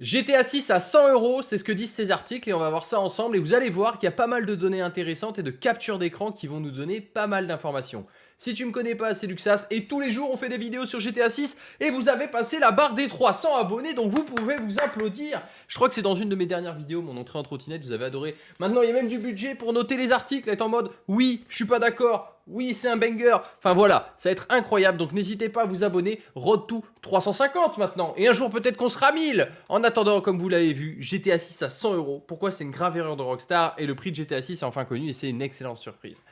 GTA 6 à 100 €, c'est ce que disent ces articles et on va voir ça ensemble et vous allez voir qu'il y a pas mal de données intéressantes et de captures d'écran qui vont nous donner pas mal d'informations. Si tu me connais pas, c'est Luxas et tous les jours on fait des vidéos sur GTA 6 et vous avez passé la barre des 300 abonnés donc vous pouvez vous applaudir. Je crois que c'est dans une de mes dernières vidéos, mon entrée en trottinette, vous avez adoré. Maintenant il y a même du budget pour noter les articles, être en mode oui, je suis pas d'accord. Oui, c'est un banger. Enfin voilà, ça va être incroyable. Donc n'hésitez pas à vous abonner. Road to 350 maintenant. Et un jour peut-être qu'on sera 1000. En attendant, comme vous l'avez vu, GTA 6 à 100 €. Pourquoi? C'est une grave erreur de Rockstar. Et le prix de GTA 6 est enfin connu et c'est une excellente surprise.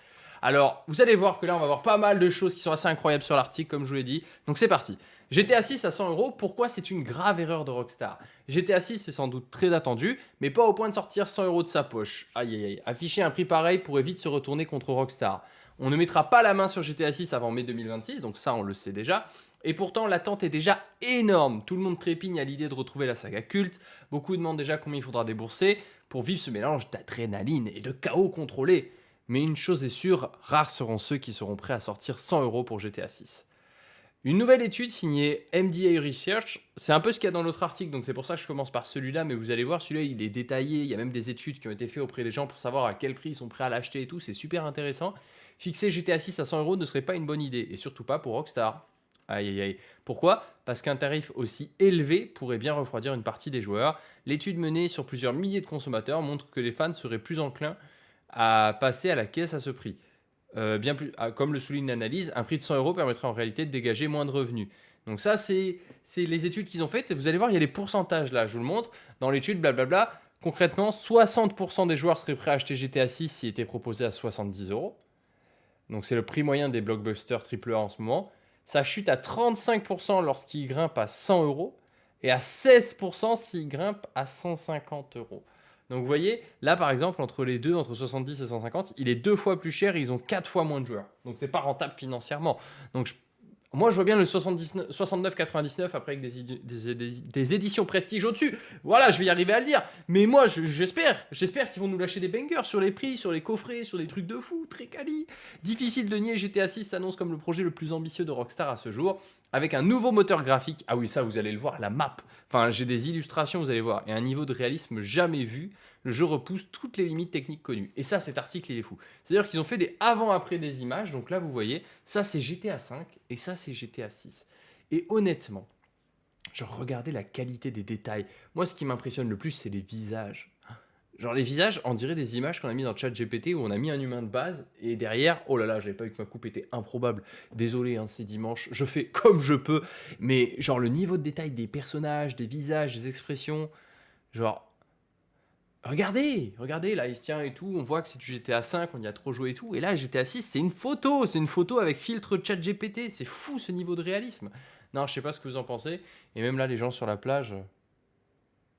Alors, vous allez voir que là, on va voir pas mal de choses qui sont assez incroyables sur l'article, comme je vous l'ai dit. Donc c'est parti. GTA 6 à 100 €, pourquoi c'est une grave erreur de Rockstar? GTA 6 est sans doute très attendu, mais pas au point de sortir 100 € de sa poche. Aïe aïe aïe. Afficher un prix pareil pourrait vite se retourner contre Rockstar. On ne mettra pas la main sur GTA 6 avant mai 2026, donc ça on le sait déjà. Et pourtant l'attente est déjà énorme. Tout le monde trépigne à l'idée de retrouver la saga culte. Beaucoup demandent déjà combien il faudra débourser pour vivre ce mélange d'adrénaline et de chaos contrôlé. Mais une chose est sûre, rares seront ceux qui seront prêts à sortir 100 € pour GTA 6. Une nouvelle étude signée MDA Research, c'est un peu ce qu'il y a dans l'autre article, donc c'est pour ça que je commence par celui-là, mais vous allez voir, celui-là il est détaillé, il y a même des études qui ont été faites auprès des gens pour savoir à quel prix ils sont prêts à l'acheter et tout, c'est super intéressant. Fixer GTA 6 à 100 € ne serait pas une bonne idée, et surtout pas pour Rockstar. Aïe aïe aïe. Pourquoi? Parce qu'un tarif aussi élevé pourrait bien refroidir une partie des joueurs. L'étude menée sur plusieurs milliers de consommateurs montre que les fans seraient plus enclins à passer à la caisse à ce prix. Bien plus, comme le souligne l'analyse, un prix de 100 € permettrait en réalité de dégager moins de revenus. Donc ça, c'est les études qu'ils ont faites. Et vous allez voir, il y a les pourcentages là, je vous le montre. Dans l'étude, blablabla, concrètement, 60% des joueurs seraient prêts à acheter GTA 6 s'il était proposé à 70 €. Donc c'est le prix moyen des blockbusters AAA en ce moment. Ça chute à 35% lorsqu'il grimpe à 100 € et à 16% s'il grimpe à 150 €. Donc vous voyez, là par exemple, entre les deux, entre 70 et 150, il est 2 fois plus cher et ils ont 4 fois moins de joueurs. Donc c'est pas rentable financièrement. Donc moi je vois bien le 69,99 après avec des éditions prestige au-dessus. Voilà, je vais y arriver à le dire. Mais moi j'espère qu'ils vont nous lâcher des bangers sur les prix, sur les coffrets, sur des trucs de fou, très quali. Difficile de nier, GTA 6 s'annonce comme le projet le plus ambitieux de Rockstar à ce jour. Avec un nouveau moteur graphique, ah oui ça vous allez le voir, la map, enfin j'ai des illustrations vous allez voir, et un niveau de réalisme jamais vu, le jeu repousse toutes les limites techniques connues. Et ça cet article il est fou. C'est-à-dire qu'ils ont fait des avant-après des images, donc là vous voyez, ça c'est GTA 5 et ça c'est GTA 6. Et honnêtement, genre regardez la qualité des détails. Moi ce qui m'impressionne le plus c'est les visages. Genre les visages, on dirait des images qu'on a mis dans ChatGPT où on a mis un humain de base et derrière, oh là là, j'avais pas vu que ma coupe était improbable. Désolé, hein, c'est dimanche, je fais comme je peux. Mais genre le niveau de détail des personnages, des visages, des expressions, genre regardez, là il se tient et tout, on voit que c'est du GTA 5, on y a trop joué et tout. Et là GTA 6, c'est une photo avec filtre ChatGPT, c'est fou ce niveau de réalisme. Non, je sais pas ce que vous en pensez. Et même là, les gens sur la plage,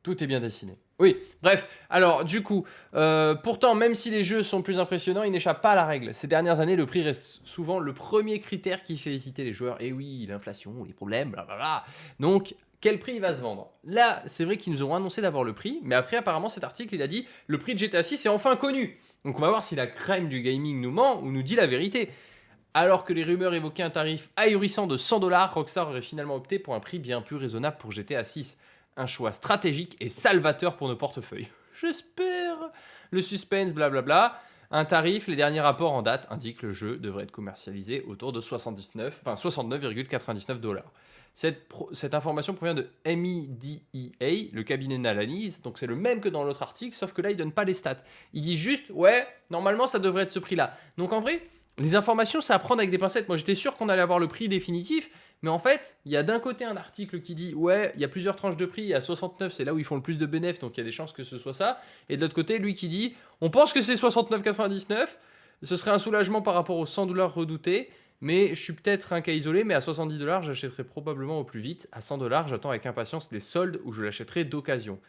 tout est bien dessiné. Oui, bref, alors du coup, pourtant, même si les jeux sont plus impressionnants, ils n'échappent pas à la règle. Ces dernières années, le prix reste souvent le premier critère qui fait hésiter les joueurs. Et oui, l'inflation, les problèmes, blablabla. Donc, quel prix il va se vendre? Là, c'est vrai qu'ils nous ont annoncé d'avoir le prix, mais après, apparemment, cet article, il a dit le prix de GTA 6 est enfin connu. Donc, on va voir si la crème du gaming nous ment ou nous dit la vérité. Alors que les rumeurs évoquaient un tarif ahurissant de 100 $, Rockstar aurait finalement opté pour un prix bien plus raisonnable pour GTA 6. Un choix stratégique et salvateur pour nos portefeuilles. J'espère. Le suspense, blablabla. Un tarif, les derniers rapports en date indiquent que le jeu devrait être commercialisé autour de 69,99 $. Cette information provient de MEDEA, le cabinet d'analyse, donc c'est le même que dans l'autre article, sauf que là, ils ne donnent pas les stats. Ils disent juste, ouais, normalement, ça devrait être ce prix-là. Donc en vrai, les informations, c'est à prendre avec des pincettes. Moi, j'étais sûr qu'on allait avoir le prix définitif, mais en fait, il y a d'un côté un article qui dit, ouais, il y a plusieurs tranches de prix, à 69, c'est là où ils font le plus de bénéfices, donc il y a des chances que ce soit ça. Et de l'autre côté, lui qui dit, on pense que c'est 69,99, ce serait un soulagement par rapport aux 100 $ redoutés, mais je suis peut-être un cas isolé, mais à 70 $, j'achèterai probablement au plus vite. À 100 $, j'attends avec impatience les soldes où je l'achèterai d'occasion.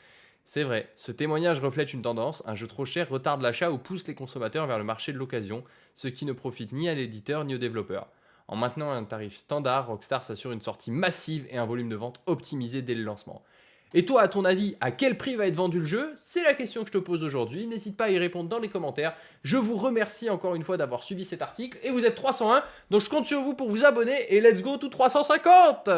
C'est vrai, ce témoignage reflète une tendance, un jeu trop cher retarde l'achat ou pousse les consommateurs vers le marché de l'occasion, ce qui ne profite ni à l'éditeur ni aux développeurs. En maintenant un tarif standard, Rockstar s'assure une sortie massive et un volume de vente optimisé dès le lancement. Et toi, à ton avis, à quel prix va être vendu le jeu? C'est la question que je te pose aujourd'hui. N'hésite pas à y répondre dans les commentaires. Je vous remercie encore une fois d'avoir suivi cet article. Et vous êtes 301, donc je compte sur vous pour vous abonner. Et let's go to 350!